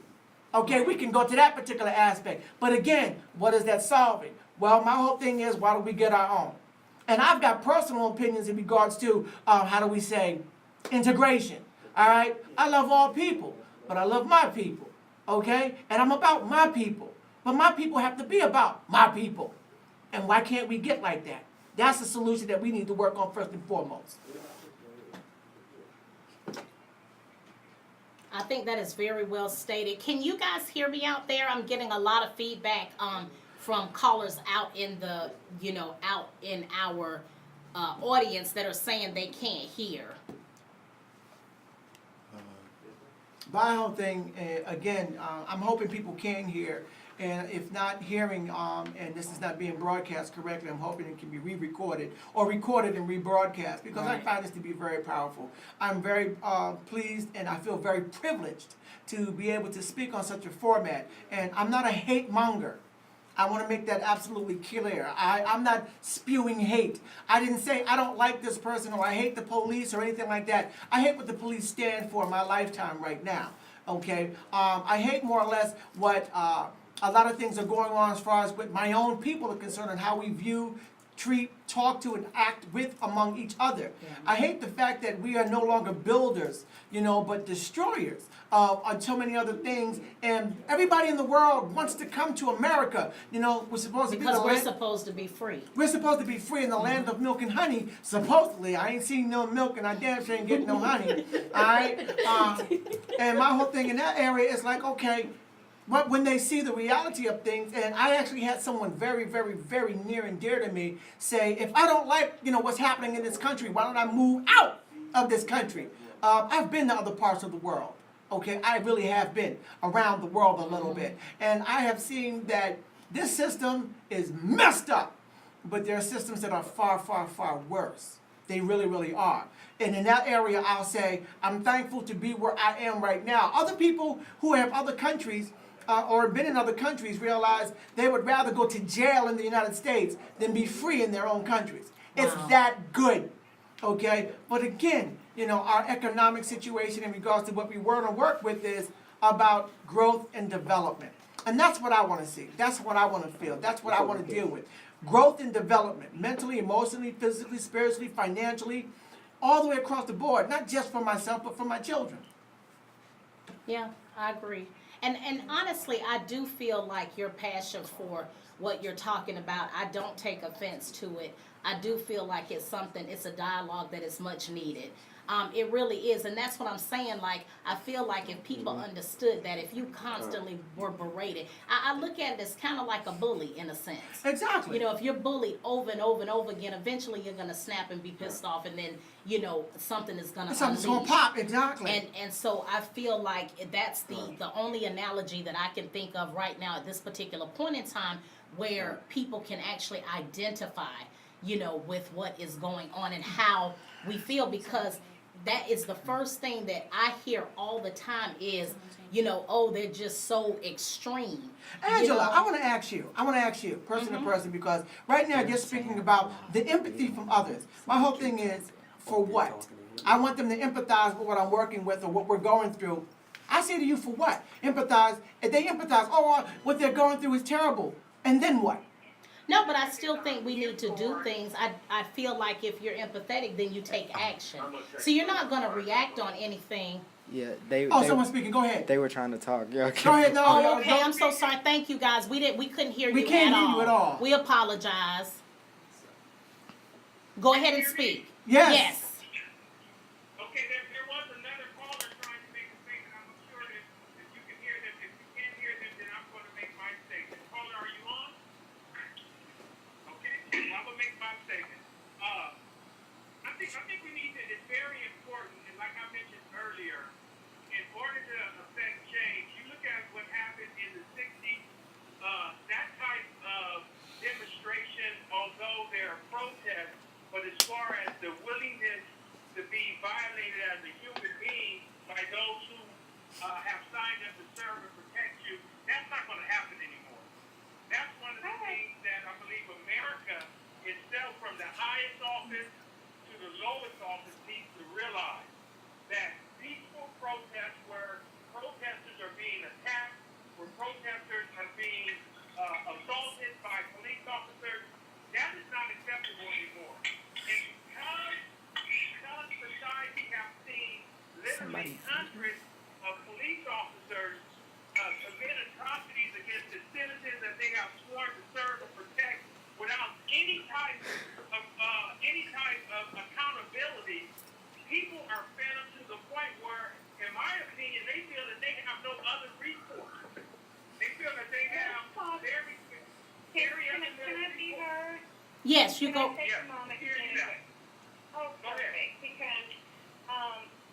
[SPEAKER 2] Okay, we can go to that particular aspect. But again, what is that solving? Well, my whole thing is, why don't we get our own? And I've got personal opinions in regards to, how do we say, integration. All right? I love all people, but I love my people. Okay? And I'm about my people. But my people have to be about my people. And why can't we get like that? That's the solution that we need to work on first and foremost.
[SPEAKER 1] I think that is very well stated. Can you guys hear me out there? I'm getting a lot of feedback from callers out in the, out in our audience that are saying they can't hear.
[SPEAKER 2] My whole thing, again, I'm hoping people can hear. And if not hearing, and this is not being broadcast correctly, I'm hoping it can be re-recorded or recorded and rebroadcast, because I find this to be very powerful. I'm very pleased and I feel very privileged to be able to speak on such a format. And I'm not a hate monger. I want to make that absolutely clear. I'm not spewing hate. I didn't say I don't like this person or I hate the police or anything like that. I hate what the police stand for in my lifetime right now. Okay? I hate more or less what a lot of things are going on as far as with my own people are concerned and how we view, treat, talk to, and act with among each other.
[SPEAKER 1] Yeah.
[SPEAKER 2] I hate the fact that we are no longer builders, but destroyers on so many other things. And everybody in the world wants to come to America. We're supposed to be
[SPEAKER 1] Because
[SPEAKER 2] the
[SPEAKER 1] we're
[SPEAKER 2] land.
[SPEAKER 1] supposed to be free.
[SPEAKER 2] We're supposed to be free in the land of milk and honey. Supposedly, I ain't seen no milk and I damn sure ain't getting no honey. All right. And my whole thing in that area is like, okay. But when they see the reality of things, and I actually had someone very, very, very near and dear to me say, if I don't like, what's happening in this country, why don't I move out of this country? I've been to other parts of the world, okay? I really have been around the world a little bit. And I have seen that this system is messed up, but there are systems that are far, far, far worse. They really, really are. And in that area, I'll say, I'm thankful to be where I am right now. Other people who have other countries, or been in other countries, realize they would rather go to jail in the United States than be free in their own countries.
[SPEAKER 1] Wow.
[SPEAKER 2] It's that good, okay? But again, our economic situation in regards to what we want to work with is about growth and development. And that's what I want to see. That's what I want to feel. That's what I want to deal with. Growth and development, mentally, emotionally, physically, spiritually, financially, all the way across the board, not just for myself, but for my children.
[SPEAKER 1] Yeah, I agree. And honestly, I do feel like your passion for what you're talking about, I don't take offense to it. I do feel like it's a dialogue that is much needed. It really is. And that's what I'm saying. Like, I feel like if people understood that, if you constantly were berated, I look at it as kind of like a bully in a sense.
[SPEAKER 2] Exactly.
[SPEAKER 1] If you're bullied over and over and over again, eventually you're going to snap and be pissed off, and then, something is going to
[SPEAKER 2] Something's going to pop, exactly.
[SPEAKER 1] And so I feel like that's the only analogy that I can think of right now at this particular point in time where people can actually identify, with what is going on and how we feel, because that is the first thing that I hear all the time is, oh, they're just so extreme.
[SPEAKER 2] Angela, I want to ask you, person to person, because right now you're speaking about the empathy from others. My whole thing is, for what? I want them to empathize with what I'm working with or what we're going through. I say to you, for what? Empathize. If they empathize, what they're going through is terrible. And then what?
[SPEAKER 1] No, but I still think we need to do things. I feel like if you're empathetic, then you take action. So you're not going to react on anything.
[SPEAKER 5] Yeah,
[SPEAKER 2] Someone's speaking. Go ahead.
[SPEAKER 5] They were trying to talk. Yeah, okay.
[SPEAKER 2] Go ahead. No,
[SPEAKER 1] Oh, okay. I'm so sorry. Thank you, guys. We couldn't hear you.
[SPEAKER 2] We can't hear you at all.
[SPEAKER 1] We apologize. Go ahead and speak.
[SPEAKER 2] Yes.
[SPEAKER 3] Okay, there was another caller trying to make a statement. I'm sure that you can hear them. If you can't hear them, then I'm going to make my statement. Caller, are you on? Okay, well, I'm going to make my statement. I think we need to, it's very important, and like I mentioned earlier, in order to affect change, you look at what happened in the 60s, that type of demonstration, although there are protests, but as far as the willingness to be violated as a human being by those who have signed up to serve and protect you, that's not going to happen anymore. That's one of the things that I believe America itself, from the highest office to the lowest office, needs to realize that peaceful protests where protesters are being attacked, where protesters are being assaulted by police officers, that is not acceptable anymore. And because society has seen literally hundreds of police officers commit atrocities against the citizens that they have sworn to serve and protect without any type of accountability, people are fed up to the point where, in my opinion, they feel that they have no other recourse. They feel that they have very
[SPEAKER 6] Can I be heard?
[SPEAKER 1] Yes, you
[SPEAKER 6] Can
[SPEAKER 1] go.
[SPEAKER 6] I take a moment?
[SPEAKER 3] Hear you now.
[SPEAKER 6] Oh,
[SPEAKER 3] Go ahead.
[SPEAKER 6] perfect. Because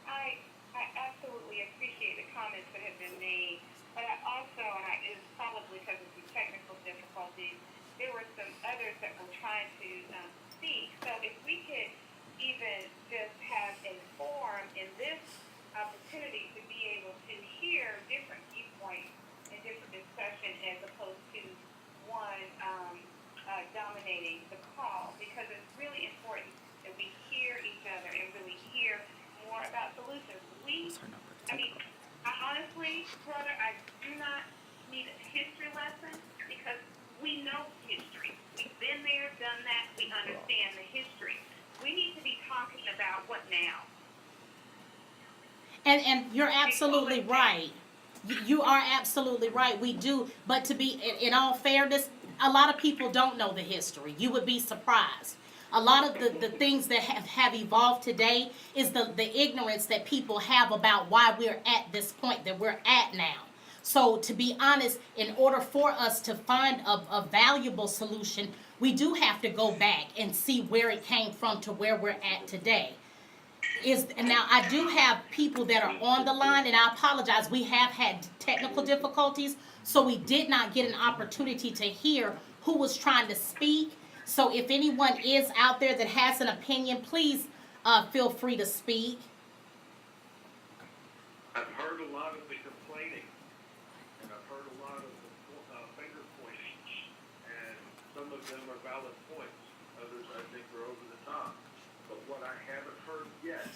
[SPEAKER 6] I absolutely appreciate the comments that have been made, but I also, it's probably because of some technical difficulties, there were some others that were trying to speak. So if we could even just have a forum in this opportunity to be able to hear different viewpoints and different discussion as opposed to one dominating the call, because it's really important that we hear each other and really hear more about solutions. I honestly, brother, I do not need a history lesson because we know history. We've been there, done that. We understand the history. We need to be talking about what now.
[SPEAKER 1] And you're absolutely right. You are absolutely right. We do. But to be, in all fairness, a lot of people don't know the history. You would be surprised. A lot of the things that have evolved today is the ignorance that people have about why we're at this point that we're at now. So to be honest, in order for us to find a valuable solution, we do have to go back and see where it came from to where we're at today. Now I do have people that are on the line, and I apologize. We have had technical difficulties, so we did not get an opportunity to hear who was trying to speak. So if anyone is out there that has an opinion, please feel free to speak.
[SPEAKER 4] I've heard a lot of the complaining, and I've heard a lot of the finger pointing, and some of them are valid points. Others, I think, are over the top. But what I haven't heard yet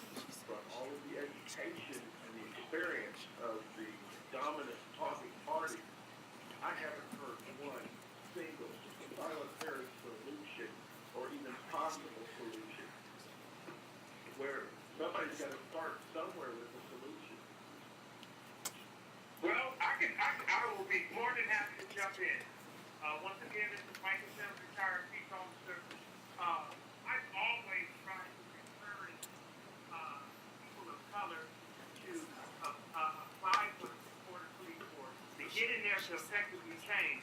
[SPEAKER 4] from all of the education and the experience of the dominant talking party, I haven't heard one single solitary solution or even possible solution where somebody's got to start somewhere with the solution.
[SPEAKER 3] Well, I will be more than happy to jump in. Once again, this is Michael Sims, retired peace officer. I've always tried to encourage people of color to apply for the support of police force, to get in there to effectively change.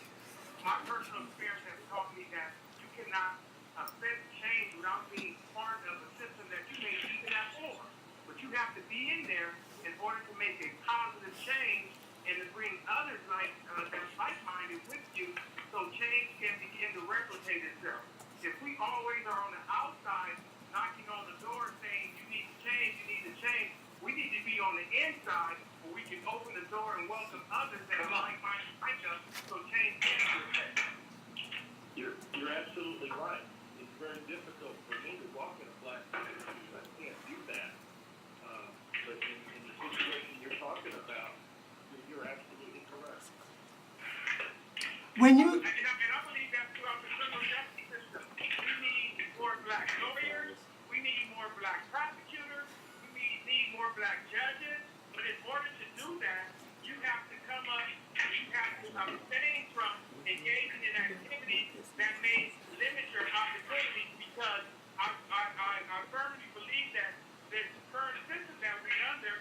[SPEAKER 3] My personal experience has taught me that you cannot affect change without being part of a system that you may even have for. But you have to be in there in order to make a positive change and to bring others that's like-minded with you, so change can begin to replicate itself. If we always are on the outside knocking on the door saying you need to change, you need to door and welcome others that are like-minded like us, so change can be effective.
[SPEAKER 4] You're absolutely right. It's very difficult for me to walk in a black suit. I can't do that. But in the situation you're talking about, you're absolutely correct.
[SPEAKER 2] When you,
[SPEAKER 3] And I believe that throughout the criminal justice system, we need more black lawyers, we need more black prosecutors, we need more black judges. But in order to do that, you have to come up and you have to abstain from engaging in activities that may limit your opportunities, because I firmly believe that this current system that we're under,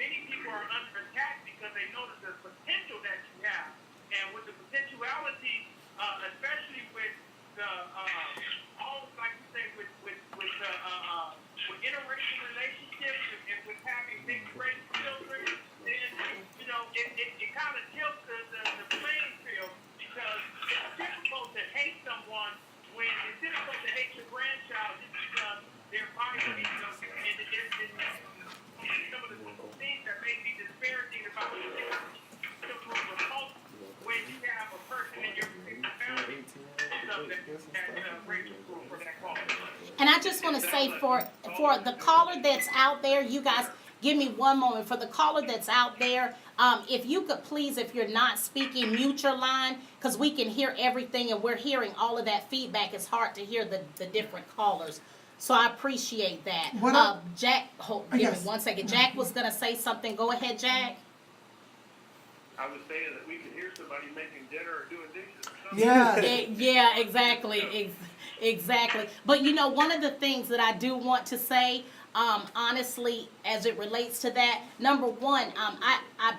[SPEAKER 3] many people are under attack because they notice the potential that you have. And with the potentiality, especially with the all like you say with interracial relationships and with having mixed race children, then it kind of tilts the playing field, because it's difficult to hate someone when it's difficult to hate your grandchild just because they're minority. And some of the things that may be disparaging about the repulsive when you have a person in your family that's racial for that cause.
[SPEAKER 1] And I just want to say for the caller that's out there, you guys, give me one moment. For the caller that's out there, if you could please, if you're not speaking, mute your line, because we can hear everything and we're hearing all of that feedback. It's hard to hear the different callers. So I appreciate that. Jack, give me 1 second. Jack was going to say something. Go ahead, Jack.
[SPEAKER 4] I was saying that we could hear somebody making dinner or doing dishes or something.
[SPEAKER 2] yeah,
[SPEAKER 1] Yeah, exactly. Exactly. But one of the things that I do want to say, honestly, as it relates to that, number one, I'm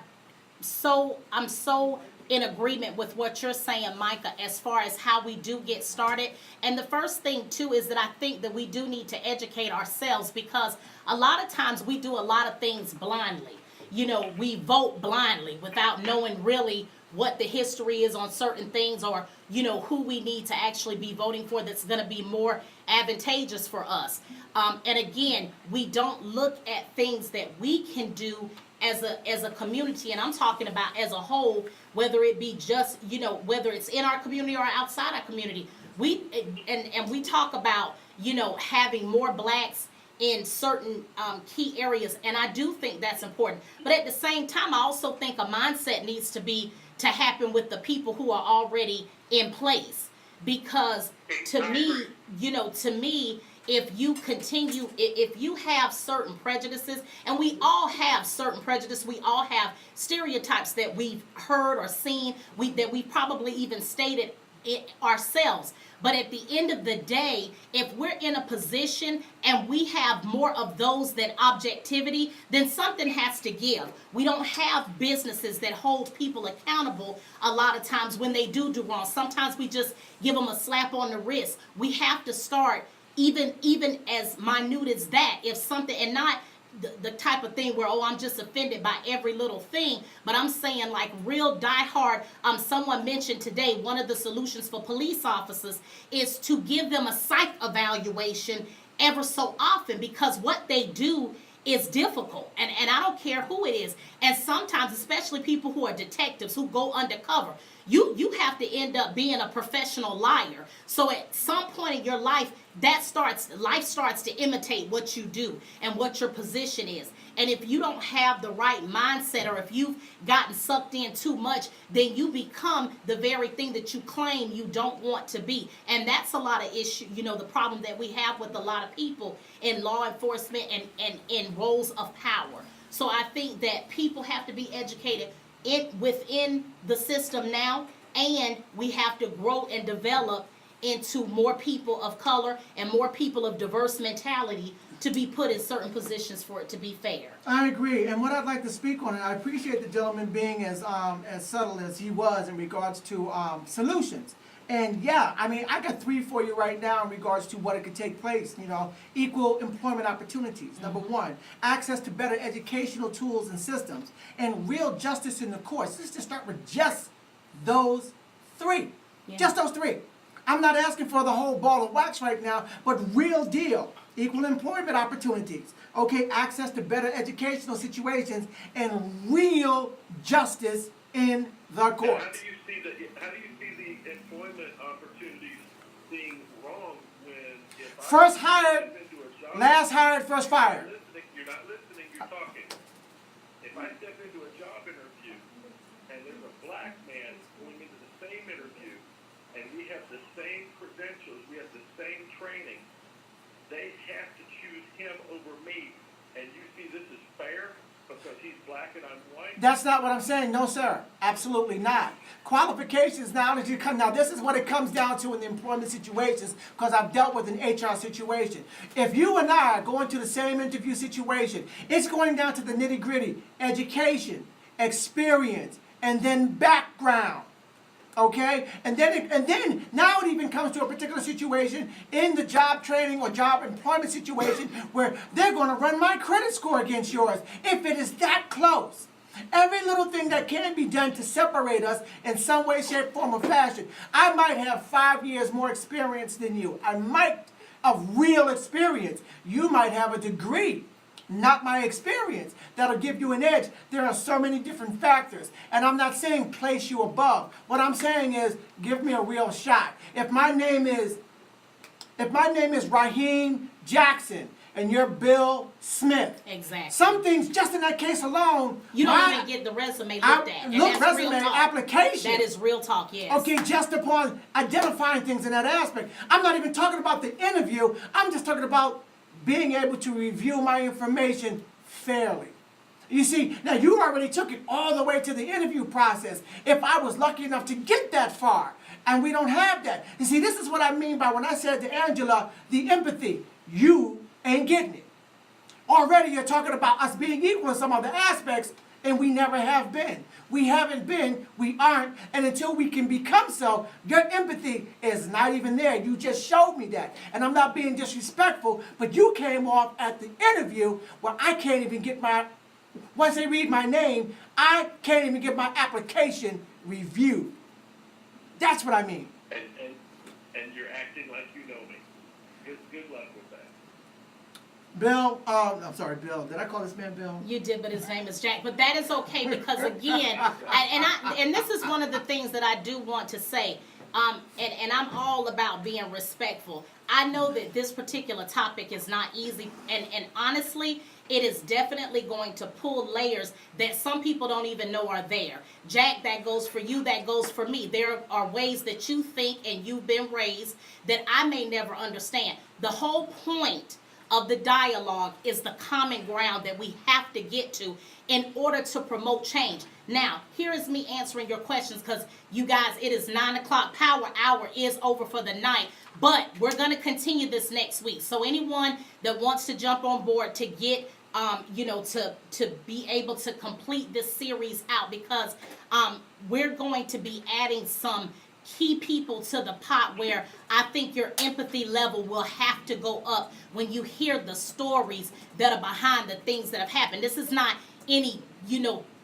[SPEAKER 1] so in agreement with what you're saying, Micah, as far as how we do get started. And the first thing too is that I think that we do need to educate ourselves, because a lot of times we do a lot of things blindly. We vote blindly without knowing really what the history is on certain things, or who we need to actually be voting for that's going to be more advantageous for us. And again, we don't look at things that we can do as a community, and I'm talking about as a whole, whether it be just whether it's in our community or outside our community. We talk about having more blacks in certain key areas, and I do think that's important. But at the same time, I also think a mindset needs to happen with the people who are already in place, because to me, if you have certain prejudices, and we all have certain prejudice, we all have stereotypes that we've heard or seen, that we probably even stated it ourselves. But at the end of the day, if we're in a position and we have more of those than objectivity, then something has to give. We don't have businesses that hold people accountable a lot of times when they do wrong. Sometimes we just give them a slap on the wrist. We have to start even as minute as that, if something, and not the type of thing where, I'm just offended by every little thing, but I'm saying like real diehard. Someone mentioned today, one of the solutions for police officers is to give them a psych evaluation ever so often, because what they do is difficult, and I don't care who it is. And sometimes, especially people who are detectives who go undercover, you have to end up being a professional liar. So at some point in your life, life starts to imitate what you do and what your position is. And if you don't have the right mindset, or if you've gotten sucked in too much, then you become the very thing that you claim you don't want to be. And that's a lot of issue, the problem that we have with a lot of people in law enforcement and in roles of power. So I think that people have to be educated within the system now, and we have to grow and develop into more people of color and more people of diverse mentality to be put in certain positions for it to be fair.
[SPEAKER 2] I agree. And what I'd like to speak on, and I appreciate the gentleman being as subtle as he was in regards to solutions. And yeah, I got 3 for you right now in regards to what it could take place. Equal employment opportunities, number one. Access to better educational tools and systems. And real justice in the courts. Let's just start with just those 3. Yeah. Just those 3. I'm not asking for the whole ball of wax right now, but real deal. equal employment opportunities, okay, access to better educational situations, and real justice in the
[SPEAKER 4] Now,
[SPEAKER 2] courts.
[SPEAKER 4] how do you see the employment opportunities being wrong when if
[SPEAKER 2] First
[SPEAKER 4] I
[SPEAKER 2] hired,
[SPEAKER 4] step into a job,
[SPEAKER 2] last hired, first fired.
[SPEAKER 4] you're not listening, you're talking. If I step into a job interview and there's a black man going into the same interview and we have the same credentials, we have the same training, they have to choose him over me. And you see this is fair because he's black and I'm white?
[SPEAKER 2] That's not what I'm saying. No, sir. Absolutely not. Qualifications now that you come. Now, this is what it comes down to in the employment situations because I've dealt with an HR situation. If you and I are going to the same interview situation, it's going down to the nitty gritty: education, experience, and then background. Okay, and then now it even comes to a particular situation in the job training or job employment situation where they're going to run my credit score against yours if it is that close. Every little thing that can be done to separate us in some way, shape, form, or fashion. I might have 5 years more experience than you. I might of real experience. You might have a degree. Not my experience. That'll give you an edge. There are so many different factors. And I'm not saying place you above. What I'm saying is give me a real shot. If my name is Raheem Jackson and you're Bill Smith.
[SPEAKER 1] Exactly.
[SPEAKER 2] Some things just in that case alone.
[SPEAKER 1] You don't even get the resume looked at. And that's
[SPEAKER 2] resume
[SPEAKER 1] real talk.
[SPEAKER 2] application.
[SPEAKER 1] That is real talk, yes.
[SPEAKER 2] Okay, just upon identifying things in that aspect. I'm not even talking about the interview. I'm just talking about being able to review my information fairly. You see, now you already took it all the way to the interview process. If I was lucky enough to get that far, and we don't have that. You see, this is what I mean by when I said to Angela, the empathy. You ain't getting it. Already you're talking about us being equal in some other aspects, and we never have been. We haven't been, we aren't, and until we can become so, your empathy is not even there. You just showed me that. And I'm not being disrespectful, but you came off at the interview where I can't even get once they read my name, I can't even get my application reviewed. That's what I mean.
[SPEAKER 4] And you're acting like you know me. Good luck with that.
[SPEAKER 2] Bill, I'm sorry, Bill. Did I call this man Bill?
[SPEAKER 1] You did, but his name is Jack. But that is okay because again, and this is one of the things that I do want to say. And I'm all about being respectful. I know that this particular topic is not easy, and honestly, it is definitely going to pull layers that some people don't even know are there. Jack, that goes for you, that goes for me. There are ways that you think and you've been raised that I may never understand. The whole point of the dialogue is the common ground that we have to get to in order to promote change. Now, here is me answering your questions because you guys, it is 9 o'clock. Power Hour is over for the night, but we're going to continue this next week. So anyone that wants to jump on board to get to be able to complete this series out, because we're going to be adding some key people to the pot where I think your empathy level will have to go up when you hear the stories that are behind the things that have happened. This is not any,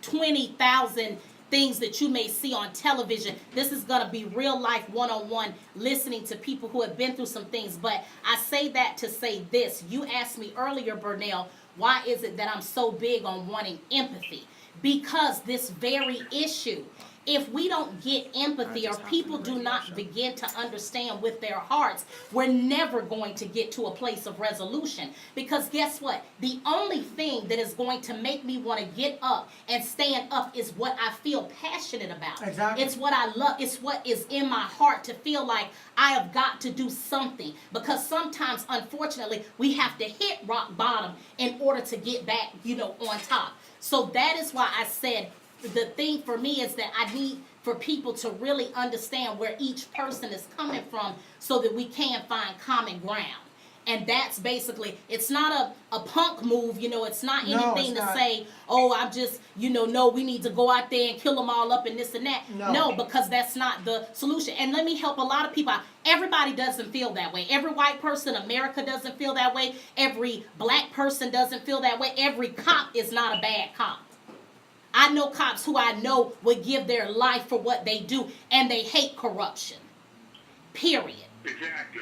[SPEAKER 1] 20,000 things that you may see on television. This is going to be real life one-on-one listening to people who have been through some things. But I say that to say this. You asked me earlier, Burnell, why is it that I'm so big on wanting empathy? Because this very issue, if we don't get empathy or people do not begin to understand with their hearts, we're never going to get to a place of resolution. Because guess what? The only thing that is going to make me want to get up and stand up is what I feel passionate about.
[SPEAKER 2] Exactly.
[SPEAKER 1] It's what I love. It's what is in my heart to feel like I have got to do something. Because sometimes, unfortunately, we have to hit rock bottom in order to get back, on top. So that is why I said, the thing for me is that I need for people to really understand where each person is coming from so that we can find common ground. And that's basically, it's not a punk move, it's not anything to say, oh, I'm just, no, we need to go out there and kill them all up and this and that. No, because that's not the solution. And let me help a lot of people out. Everybody doesn't feel that way. Every white person in America doesn't feel that way. Every black person doesn't feel that way. Every cop is not a bad cop. I know cops who I know would give their life for what they do, and they hate corruption. Period.
[SPEAKER 3] Exactly.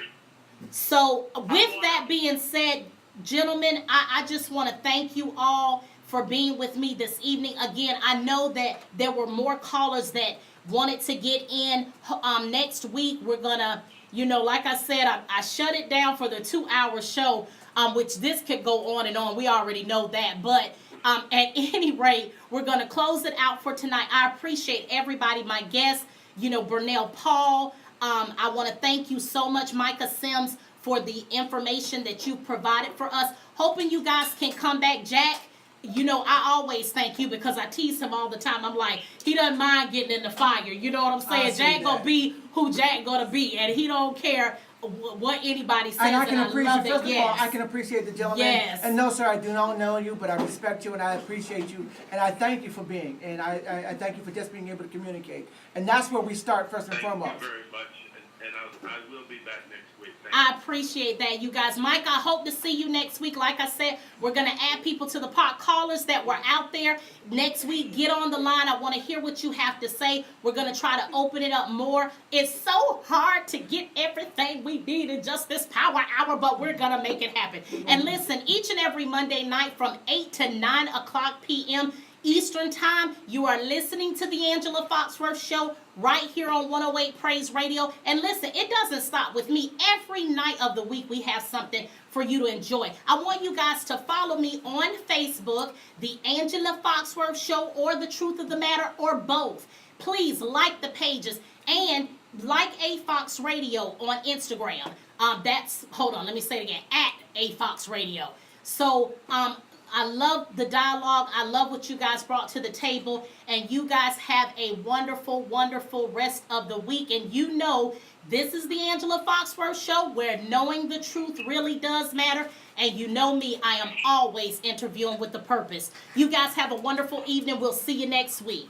[SPEAKER 1] So, with that being said, gentlemen, I just want to thank you all for being with me this evening. Again, I know that there were more callers that wanted to get in. Next week, we're going to, like I said, I shut it down for the 2-hour show, which this could go on and on. We already know that. But at any rate, we're going to close it out for tonight. I appreciate everybody, my guests, Burnell Paul. I want to thank you so much, Micah Sims, for the information that you provided for us. Hoping you guys can come back. Jack, I always thank you because I tease him all the time. I'm like, he doesn't mind getting in the fire. You know what I'm saying? Jack gonna be who Jack gonna be, and he don't care what anybody says.
[SPEAKER 2] And I can appreciate,
[SPEAKER 1] first
[SPEAKER 2] of all, I can appreciate the gentleman.
[SPEAKER 1] Yes.
[SPEAKER 2] And no, sir, I do not know you, but I respect you and I appreciate you. And I thank you for being. And I thank you for just being able to communicate. And that's where we start first and foremost.
[SPEAKER 4] Thank you very much, and I will be back next week.
[SPEAKER 1] I appreciate that, you guys. Mike, I hope to see you next week. Like I said, we're going to add people to the pot. Callers that were out there next week, get on the line. I want to hear what you have to say. We're going to try to open it up more. It's so hard to get everything we need in just this power hour, but we're going to make it happen. And listen, each and every Monday night from 8 to 9 o'clock p.m. Eastern Time, you are listening to the Angela Foxworth Show right here on 108 Praise Radio. And listen, it doesn't stop with me. Every night of the week, we have something for you to enjoy. I want you guys to follow me on Facebook, the Angela Foxworth Show, or The Truth of the Matter, or both. Please like the pages and like A Fox Radio on Instagram. Hold on, let me say it again, at A Fox Radio. So, I love the dialogue. I love what you guys brought to the table. And you guys have a wonderful, wonderful rest of the week. And this is the Angela Foxworth Show where knowing the truth really does matter. And you know me, I am always interviewing with a purpose. You guys have a wonderful evening. We'll see you next week.